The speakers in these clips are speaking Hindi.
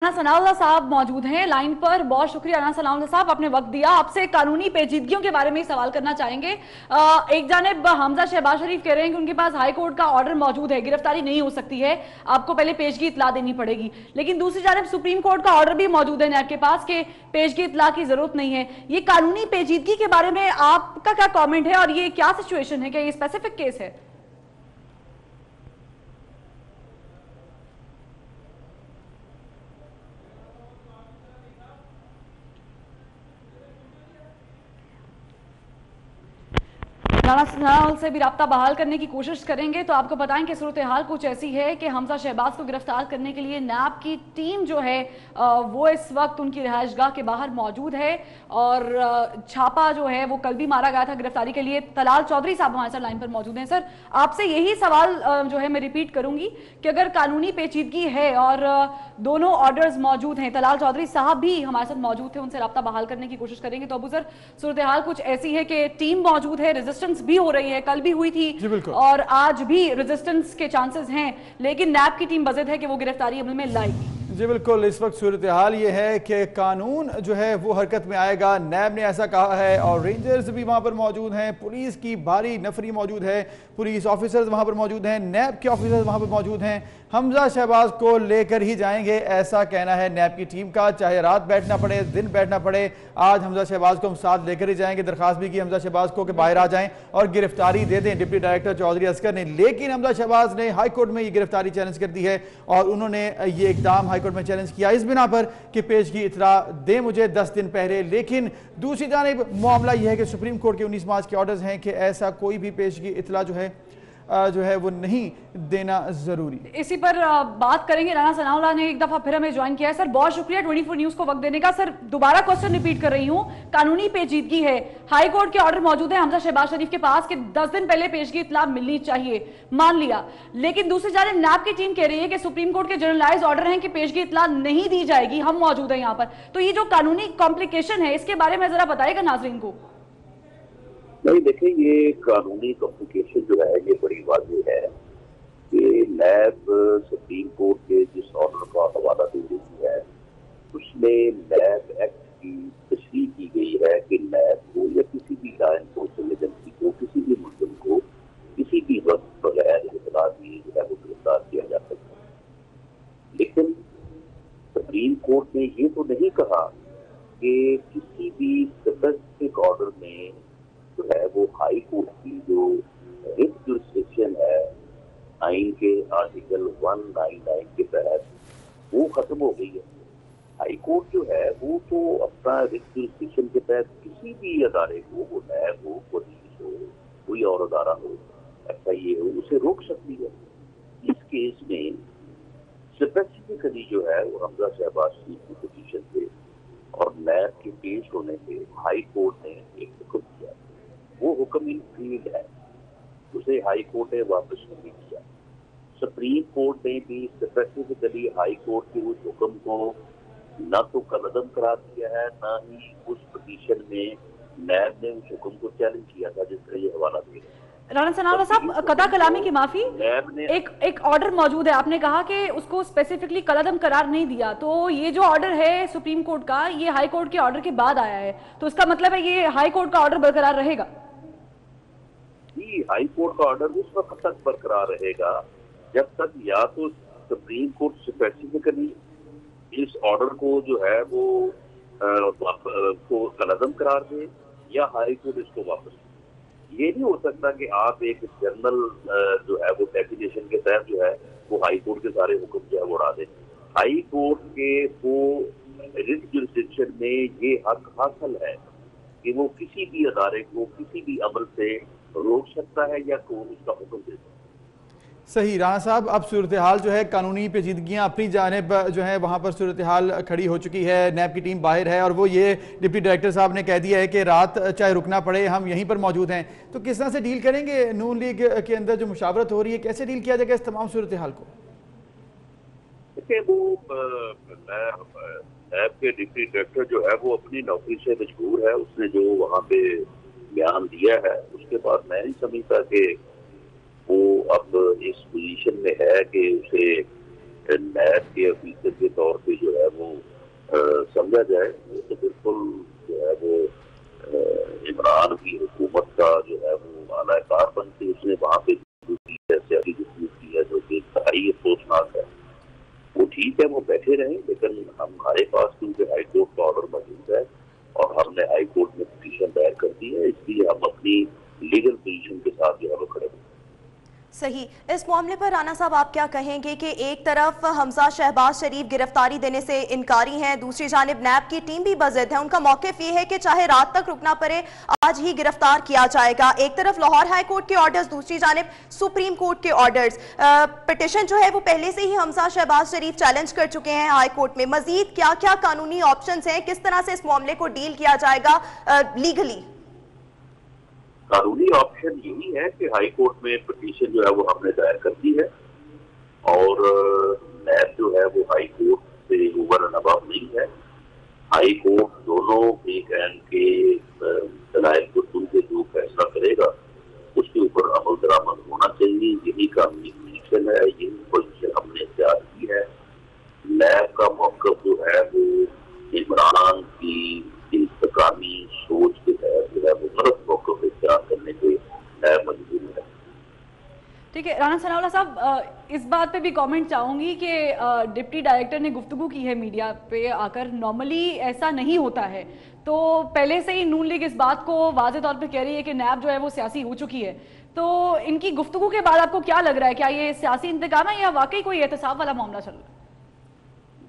राना सनाउल्लाह साहब मौजूद हैं लाइन पर। बहुत शुक्रिया राना सनाउल्लाह साहब, आपने वक्त दिया। आपसे कानूनी पेचीदगियों के बारे में ही सवाल करना चाहेंगे। एक जानिब हमजा शहबाज शरीफ कह रहे हैं कि उनके पास हाई कोर्ट का ऑर्डर मौजूद है, गिरफ्तारी नहीं हो सकती है, आपको पहले पेशगी इतला देनी पड़ेगी। लेकिन दूसरी जानिब सुप्रीम कोर्ट का ऑर्डर भी मौजूद है नैब के पास कि पेशगी इतला की जरूरत नहीं है। ये कानूनी पेचीदगी के बारे में आपका क्या कॉमेंट है और ये क्या सिचुएशन है, क्या ये स्पेसिफिक केस है? राना सनाउल से भी राब्ता बहाल करने की कोशिश करेंगे तो आपको बताएं कि सूरत हाल कुछ ऐसी है कि हमजा शहबाज को गिरफ्तार करने के लिए नैब की टीम जो है वो इस वक्त उनकी रिहाइशगाह के बाहर मौजूद है और छापा जो है वो कल भी मारा गया था गिरफ्तारी के लिए। तलाल चौधरी साहब हमारे साथ लाइन पर मौजूद हैं। सर, आपसे यही सवाल जो है मैं रिपीट करूंगी कि अगर कानूनी पेचीदगी है और दोनों ऑर्डर्स मौजूद हैं, तलाल चौधरी साहब भी हमारे साथ मौजूद थे, उनसे राब्ता बहाल करने की कोशिश करेंगे। तो अबू सर, सूरत हाल कुछ ऐसी है कि टीम मौजूद है, रेजिस्टेंस भी हो रही है, कल भी हुई थी और आज भी रेजिस्टेंस के चांसेस हैं, लेकिन नैब की टीम बज़द है कि वो गिरफ्तारी अमल में लाएगी। जी बिल्कुल, इस वक्त सूरत हाल ये है कि कानून जो है वो हरकत में आएगा, नैब ने ऐसा कहा है और रेंजर्स भी वहाँ पर मौजूद हैं, पुलिस की भारी नफरी मौजूद है, पुलिस ऑफिसर्स वहाँ पर मौजूद हैं, नैब के ऑफिसर्स वहाँ पर मौजूद हैं। हमजा शहबाज को लेकर ही जाएंगे ऐसा कहना है नैब की टीम का, चाहे रात बैठना पड़े दिन बैठना पड़े, आज हमजा शहबाज को हम साथ लेकर ही जाएंगे। दरखास्त भी की हमजा शहबाज को कि बाहर आ जाएं और गिरफ्तारी दे दें डिप्टी डायरेक्टर चौधरी असगर ने, लेकिन हमजा शहबाज ने हाई कोर्ट में ये गिरफ्तारी चैलेंज कर दी है और उन्होंने ये इकदाम हाई कोर्ट में चैलेंज किया इस बिना पर कि पेशगी इतला दें मुझे 10 दिन पहले। लेकिन दूसरी जानिब मामला यह है कि सुप्रीम कोर्ट के 19 मार्च के ऑर्डर्स हैं कि ऐसा कोई भी पेशगी इतला जो है वो नहीं देना जरूरी। इसी पर बात करेंगे। राना सनाउल्लाह ने एक दफा फिर हमें ज्वाइन किया है। सर, बहुत शुक्रिया 24 न्यूज को वक्त देने का। सर, दोबारा क्वेश्चन रिपीट कर रही हूं, कानूनी पेचीदगी है, हाई कोर्ट के ऑर्डर मौजूद है हमजा शहबाज शरीफ के पास कि 10 दिन पहले पेशगी इतला मिलनी चाहिए, मान लिया, लेकिन दूसरी जानिब नैब की टीम कह रही है कि सुप्रीम कोर्ट के जनरलाइज ऑर्डर हैं कि पेशगी इतला नहीं दी जाएगी, हम मौजूद है यहाँ पर। तो ये जो कानूनी कॉम्प्लिकेशन है इसके बारे में जरा बताएगा नाजरीन को। नहीं, देखिए, ये कानूनी कॉम्प्लिकेशन जो है ये बड़ी वाज़ेह है कि नैब सुप्रीम कोर्ट के जिस ऑर्डर का हवाला दे रही है उसमें नैब एक्ट की तशरीह की गई है कि नैब को या किसी भी लॉ एनफोर्समेंट एजेंसी को किसी भी मुल्ज़िम को किसी भी वक्त बगैर इत्तला दिए जो है वो गिरफ्तार किया जा सकता है। लेकिन सुप्रीम कोर्ट ने ये तो नहीं कहा कि किसी भी स्पेसिफिक ऑर्डर में जो है वो हाई कोर्ट की जो रिट जुरिस्डिक्शन है आइन के आर्टिकल 199 के तहत वो खत्म हो गई है। हाई कोर्ट जो है वो तो अपना रिट जुरिस्डिक्शन के तहत किसी भी अदारे को, वो नैब हो, पुलिस हो, कोई और अदारा हो, FIA हो, उसे रोक सकती है। इस केस में स्पेसिफिकली जो है वो हमजा शहबाज शरीफ की पोजीशन पे और नैब के पेश होने पे हाई कोर्ट ने एक हुक्म दिया, वो हुक्म इनफील्ड है, उसे हाई कोर्ट ने वापस नहीं किया। सुप्रीम कोर्ट ने भी स्पेसिफिकली हाई कोर्ट के उस हुक्म को न तो कलअदम करार दिया है, ना ही उस पिटीशन में नैब ने उस हुक्म को चैलेंज किया था जिसका ये हवाला दे रहे हैं। राना सनाउल्लाह साहब, कदा कलामी की माफी, नैब ने एक ऑर्डर मौजूद है, आपने कहा कि उसको स्पेसिफिकली कलअदम करार नहीं दिया, तो ये जो ऑर्डर है सुप्रीम कोर्ट का ये हाई कोर्ट के ऑर्डर के बाद आया है, तो इसका मतलब है ये हाई कोर्ट का ऑर्डर बरकरार रहेगा? हाई कोर्ट का ऑर्डर उस वक्त तक बरकरार रहेगा जब तक या तो सुप्रीम कोर्ट स्पेसिफिकली इस ऑर्डर को जो है वो को कलअदम करार दे या हाई कोर्ट इसको वापस। ये नहीं हो सकता कि आप एक जनरल जो है वो डेफिनेशन के तहत जो है वो हाई कोर्ट के सारे हुक्म जो है वो उड़ा दें। हाई कोर्ट के वो रिट जुरिस्डिक्शन में ये हक हासिल है कि वो किसी भी अदारे को किसी भी अमल से रोक सकता है या कोर्ट उसका हुक्म दे सकता है। सही। राणा साहब, अब सूरत हाल जो है कानूनी पेचीदगियाँ अपनी जानिब जो है वहाँ पर सूरत हाल खड़ी हो चुकी है, नैब की टीम बाहर है और वो ये डिप्टी डायरेक्टर साहब ने कह दिया है कि रात चाहे रुकना पड़े हम यहीं पर मौजूद हैं। तो किस तरह से डील करेंगे नून लीग के अंदर जो मुशावरत हो रही है, कैसे डील किया जाएगा इस तमाम सूरत हाल को? देखिए, वो नैब के डिप्टी डायरेक्टर जो है वो अपनी नौकरी से मजबूर है, उसने जो वहाँ पे बयान दिया है उसके बाद मैं नहीं समझता कि वो अब इस पोजीशन में है कि उसे नैब के ऑफिसर के तौर पे जो है वो समझा जाए, वो तो बिल्कुल जो है वो इमरान की हुकूमत का जो है वो आलाकार बन के उसने वहाँ पे सियासी गुफ्तगू की है, जो कि इंतहाई अफसोसनाक है। वो ठीक है, वो बैठे रहे, लेकिन हमारे पास क्योंकि हाई कोर्ट का ऑर्डर मौजूद है और हमने हाई कोर्ट में पिटीशन दायर कर दी है, इसलिए हम अपनी लीगल पोजीशन के साथ जो है वो खड़े हैं। सही। इस मामले पर राना साहब आप क्या कहेंगे कि एक तरफ हमजा शहबाज शरीफ गिरफ्तारी देने से इनकारी हैं, दूसरी जानिब नैब की टीम भी बज़िद है, उनका मौक़िफ़ ये है कि चाहे रात तक रुकना पड़े आज ही गिरफ्तार किया जाएगा। एक तरफ लाहौर हाई कोर्ट के ऑर्डर्स, दूसरी जानिब सुप्रीम कोर्ट के ऑर्डर्स। पिटिशन जो है वो पहले से ही हमजा शहबाज शरीफ चैलेंज कर चुके हैं हाई कोर्ट में। मजीद क्या क्या कानूनी ऑप्शंस हैं, किस तरह से इस मामले को डील किया जाएगा लीगली? कानूनी ऑप्शन यही है कि हाई कोर्ट में पिटीशन जो है वो हमने दायर कर दी है और नैब जो है वो हाई कोर्ट से ओवर एंड अबव नहीं है। हाई कोर्ट दोनों एक एंड के दलाइल को सुन के जो फैसला करेगा उसके ऊपर अमल दरामद होना चाहिए। यही कानूनी पोजीशन है, यही पोजीशन हमने इख्तियार की है। नैब का मौक़िफ़ जो है वो इमरान की इंतकामी सोच के तहत जो है वो गलत मौक़िफ़ इख्तियार करने के मजबूर है। ठीक है राना सनाउल्लाह साहब, इस बात पे भी कमेंट चाहूंगी कि डिप्टी डायरेक्टर ने गुफ्तगू की है मीडिया पे आकर, नॉर्मली ऐसा नहीं होता है। तो पहले से ही नून लीग इस बात को वाज़ेह तौर पे कह रही है कि नैब जो है वो सियासी हो चुकी है। तो इनकी गुफ्तगू के बाद आपको क्या लग रहा है, क्या ये सियासी इंतकाम है या वाकई कोई एहतसाब वाला मामला चल रहा है?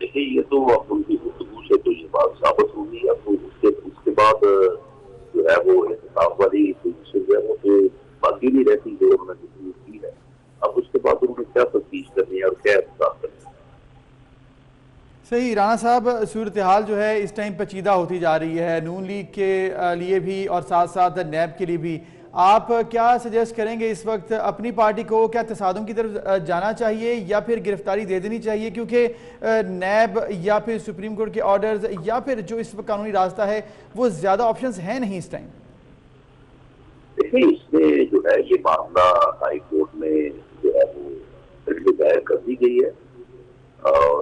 देखिए, ये तो अब उनकी गुफ्तगू से तो ये बात साबित होगी। अब उसके बाद जो है वो एहतसाब वाली पोजीशन जो है वो तो बाकी नहीं रहती जो उन्होंने गुफ्तगू की है। अब उसके बाद उन्होंने क्या तफ्तीश करनी है और क्या एहतसाब करना है। सही राना साहब, सूरत हाल जो है इस टाइम पेचीदा होती जा रही है नून लीग के लिए भी और साथ साथ नैब के लिए भी। आप क्या सजेस्ट करेंगे इस वक्त अपनी पार्टी को, क्या तसादुम की तरफ जाना चाहिए या फिर गिरफ्तारी दे देनी चाहिए, क्योंकि नैब या फिर सुप्रीम कोर्ट के ऑर्डर्स या फिर जो इस वक्त कानूनी रास्ता है वो ज़्यादा ऑप्शंस हैं नहीं इस टाइम? देखिए, इसमें जो है ये मामला हाई कोर्ट में जो है वो दायर कर दी गई है और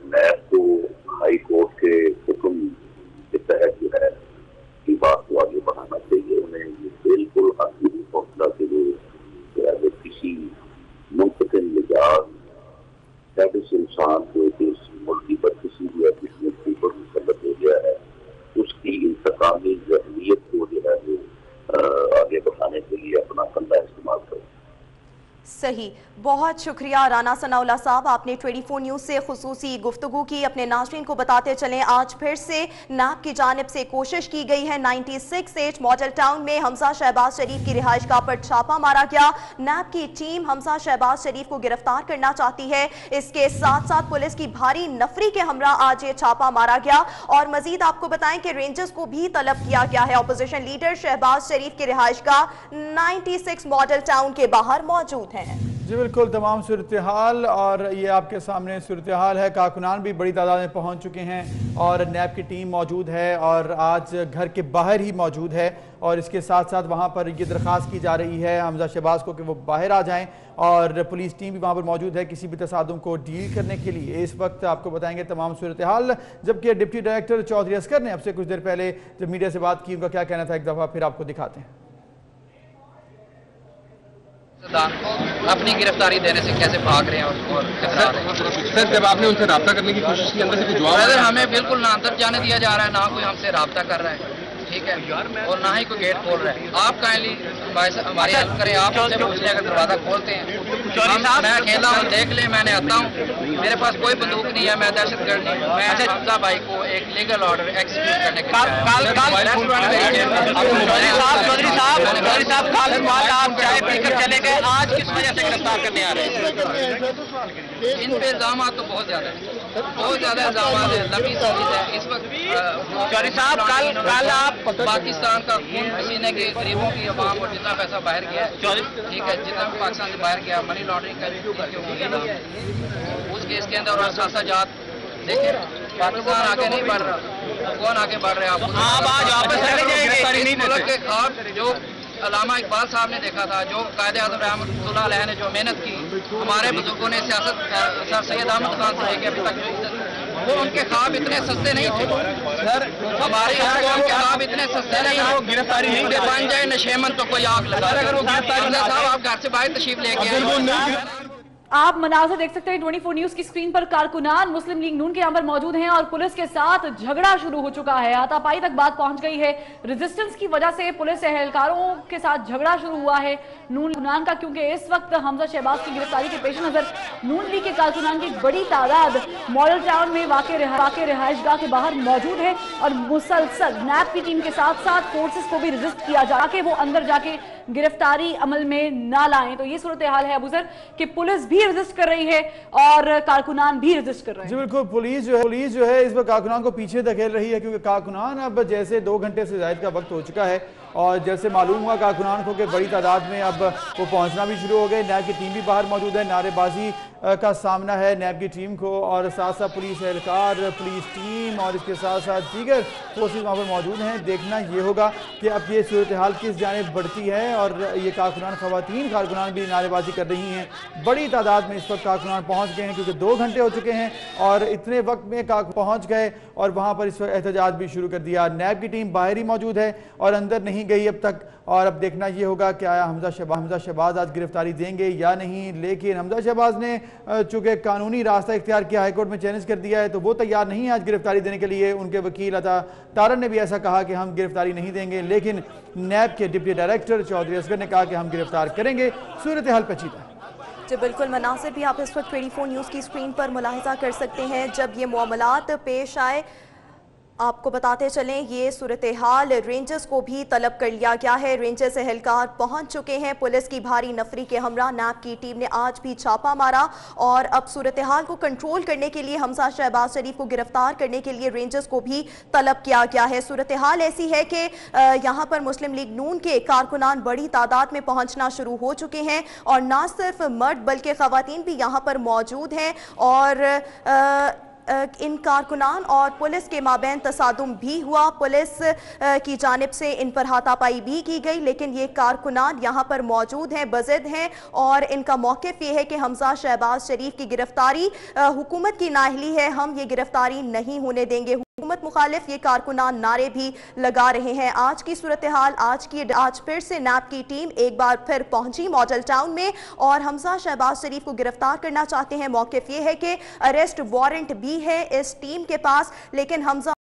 नैब को हाई कोर्ट के हुक्म के तहत जो है की बात को आगे बढ़ाना चाहिए। उन्हें ये बिल्कुल आखिरी फैसला के लिए जो है वो किसी मुंतकिल मिजाज इंसान को इस मुल्क पर किसी भी एडमिशन के ऊपर मुसल्लत हो गया है, उसकी इंतकामी ज़हनियत को जो है वो आगे बढ़ाने के लिए अपना कंधा इस्तेमाल करें। सही। बहुत शुक्रिया राना सनाउल्लाह साहब, आपने 24 न्यूज़ से खुसूसी गुफ्तगू की। अपने नाज़रीन को बताते चलें, आज फिर से नैब की जानिब से कोशिश की गई है 96H मॉडल टाउन में हमजा शहबाज शरीफ की रिहाइशगाह पर छापा मारा गया। नैब की टीम हमजा शहबाज शरीफ को गिरफ्तार करना चाहती है। इसके साथ साथ पुलिस की भारी नफरी के हमरा आज ये छापा मारा गया और मजीद आपको बताएं कि रेंजर्स को भी तलब किया गया है। अपोजिशन लीडर शहबाज शरीफ की रिहाइशगाह 96 मॉडल टाउन के बाहर मौजूद है। जी बिल्कुल, तमाम सूरत हाल और ये आपके सामने सूरत हाल है। कारकुनान भी बड़ी तादाद में पहुंच चुके हैं और नैब की टीम मौजूद है और आज घर के बाहर ही मौजूद है और इसके साथ साथ वहां पर ये दरख्वास्त की जा रही है हमजा शहबाज को कि वो बाहर आ जाएं और पुलिस टीम भी वहां पर मौजूद है किसी भी तसादुम को डील करने के लिए। इस वक्त आपको बताएंगे तमाम सूरत हाल, जबकि डिप्टी डायरेक्टर चौधरी असगर ने आपसे कुछ देर पहले जब मीडिया से बात की उनका क्या कहना था, एक दफ़ा फिर आपको दिखाते हैं। अपनी गिरफ्तारी देने से कैसे भाग रहे हैं और कतरा रहे हैं। सर, जब आपने उनसे राब्ता करने की कोशिश की, अंदर से कुछ जवाब? हमें बिल्कुल ना अंदर जाने दिया जा रहा है, ना कोई हमसे राब्ता कर रहा है, ठीक है, और ना ही कोई गेट खोल रहा है। आप काइंडली हमारी हेल्प करें, आप उनसे पूछ लें, अगर दरवाजा खोलते हैं। मैं अकेला हूँ, देख ले, मैंने आता हूँ, मेरे पास कोई बंदूक नहीं है, मैं दहशतगर्द नहीं हूँ। मैं हमजा भाई को एक लीगल ऑर्डर एक्सिक्यूट करने के आप चाय पीकर चले गए, आज किस वजह से गिरफ्तार करने आ रहे हैं? इन पे इल्जाम तो बहुत ज्यादा है, बहुत ज्यादा इल्जाम है, लंबी सीरीज है। इस वक्त चौधरी साहब, कल आप पाकिस्तान का खून पसीने के गरीबों की आवाम और जितना पैसा बाहर गया है, ठीक है, जितना भी पाकिस्तान से बाहर गया, मनी लॉन्ड्रिंग का उस केस के अंदर और सासाजात देखिए, पाकिस्तान आगे नहीं बढ़ रहा, कौन आगे बढ़ रहे हैं? आप आज वापस चले जाएंगे? मुल्क के खौफ जो अल्लामा इकबाल साहब ने देखा था, जो कायदे आज़म रहमतुल्लाह अलैह ने जो मेहनत की, हमारे बुजुर्गों ने सियासत सर सैयद अहमद खान से लेकर अभी तक वो उनके ख्वाब इतने सस्ते नहीं थे सर। हमारे यहाँ के ख्वाब इतने सस्ते नहीं थे। गिरफ्तारी नहीं बन जाए नशेमन तो कोई आग लगा। अगर वो गिरफ्तारी साहब आप घर से बाहर तशरीफ लेके आए। आप मनाज़र देख सकते हैं 24 न्यूज की स्क्रीन पर। कारकुनान मुस्लिम लीग नून के यहाँ पर मौजूद हैं और पुलिस के साथ झगड़ा शुरू हो चुका है। हाथापाई तक बात पहुंच गई है। रेजिस्टेंस की वजह से पुलिस एहलकारों के साथ झगड़ा शुरू हुआ है नून का, क्योंकि इस वक्त हमजा शहबाज की गिरफ्तारी के पेश नजर नून लीग के कारकुनान की बड़ी तादाद मॉडल टाउन में वाक़ रिहाइशगाह के बाहर मौजूद है और मुसलसल नैब की टीम के साथ साथ फोर्सेस को भी रेजिस्ट किया जा कि वो अंदर जाके गिरफ्तारी अमल में ना लाएं। तो ये सूरत हाल है अबूजर कि पुलिस भी रेजिस्ट कर रही है और कारकुनान भी रेजिस्ट कर रहे हैं। जी बिल्कुल, पुलिस जो है इस वक्त कारकुनान को पीछे धकेल रही है, क्योंकि कारकुनान अब जैसे 2 घंटे से ज़ायद का वक्त हो चुका है और जैसे मालूम हुआ कारकुनान को कि बड़ी तादाद में अब वो पहुंचना भी शुरू हो गए। नैब की टीम भी बाहर मौजूद है। नारेबाजी का सामना है नैब की टीम को और साथ साथ पुलिस एहलकार, पुलिस टीम और इसके साथ साथ दीगर फोर्सेस वहाँ पर मौजूद हैं। देखना ये होगा कि अब ये सूरत हाल किस जानिब बढ़ती है और ये कारकुनान कारकुनान भी नारेबाजी कर रही हैं। बड़ी तादाद में इस वक्त कारकुनान पहुँच गए हैं, क्योंकि 2 घंटे हो चुके हैं और इतने वक्त में पहुँच गए और वहाँ पर इस वक्त एहतजाज भी शुरू कर दिया। नैब की टीम बाहर ही मौजूद है और अंदर नहीं गई अब तक। और अब देखना ये होगा कि आया हमजा शहबाज आज गिरफ्तारी देंगे या नहीं। लेकिन हमजा शहबाज ने चूंकि कानूनी रास्ता इख्तियार किया, हाईकोर्ट में चैलेंज कर दिया है, तो वो तैयार नहीं है आज गिरफ्तारी देने के लिए। उनके वकील अता तारन ने भी ऐसा कहा कि हम गिरफ्तारी नहीं देंगे, लेकिन नैब के डिप्टी डायरेक्टर चौधरी असगर ने कहा कि हम गिरफ्तार करेंगे। सूरत हाल पेचीदा है। जी बिल्कुल, मनासिर भी आप इस वक्त 24 न्यूज़ की स्क्रीन पर मुलाहिजा कर सकते हैं। जब ये मामलात पेश आए, आपको बताते चलें ये सूरत हाल रेंजर्स को भी तलब कर लिया गया है। रेंजर्स एहलकार पहुंच चुके हैं। पुलिस की भारी नफरी के हमरा नैब की टीम ने आज भी छापा मारा और अब सूरत हाल को कंट्रोल करने के लिए हमजा शहबाज शरीफ को गिरफ्तार करने के लिए रेंजर्स को भी तलब किया गया है। सूरत हाल ऐसी है कि यहाँ पर मुस्लिम लीग नून के कारकुनान बड़ी तादाद में पहुँचना शुरू हो चुके हैं और ना सिर्फ मर्द बल्कि ख़वातीन भी यहाँ पर मौजूद हैं और इन कारकुनान और पुलिस के माबैन तसादुम भी हुआ। पुलिस की जानिब से इन पर हाथापाई भी की गई, लेकिन ये कारकुनान यहाँ पर मौजूद हैं, बज़िद हैं और इनका मौक़िफ़ ये है कि हमजा शहबाज शरीफ की गिरफ्तारी हुकूमत की नाअहली है, हम ये गिरफ्तारी नहीं होने देंगे। हुकूमत मुखालिफ ये कारकुनान नारे भी लगा रहे हैं। आज की सूरत हाल आज फिर से नैब की टीम एक बार फिर पहुंची मॉडल टाउन में और हमजा शहबाज शरीफ को गिरफ्तार करना चाहते हैं। मौक़िफ़ ये है कि अरेस्ट वारंट भी है इस टीम के पास, लेकिन हमजा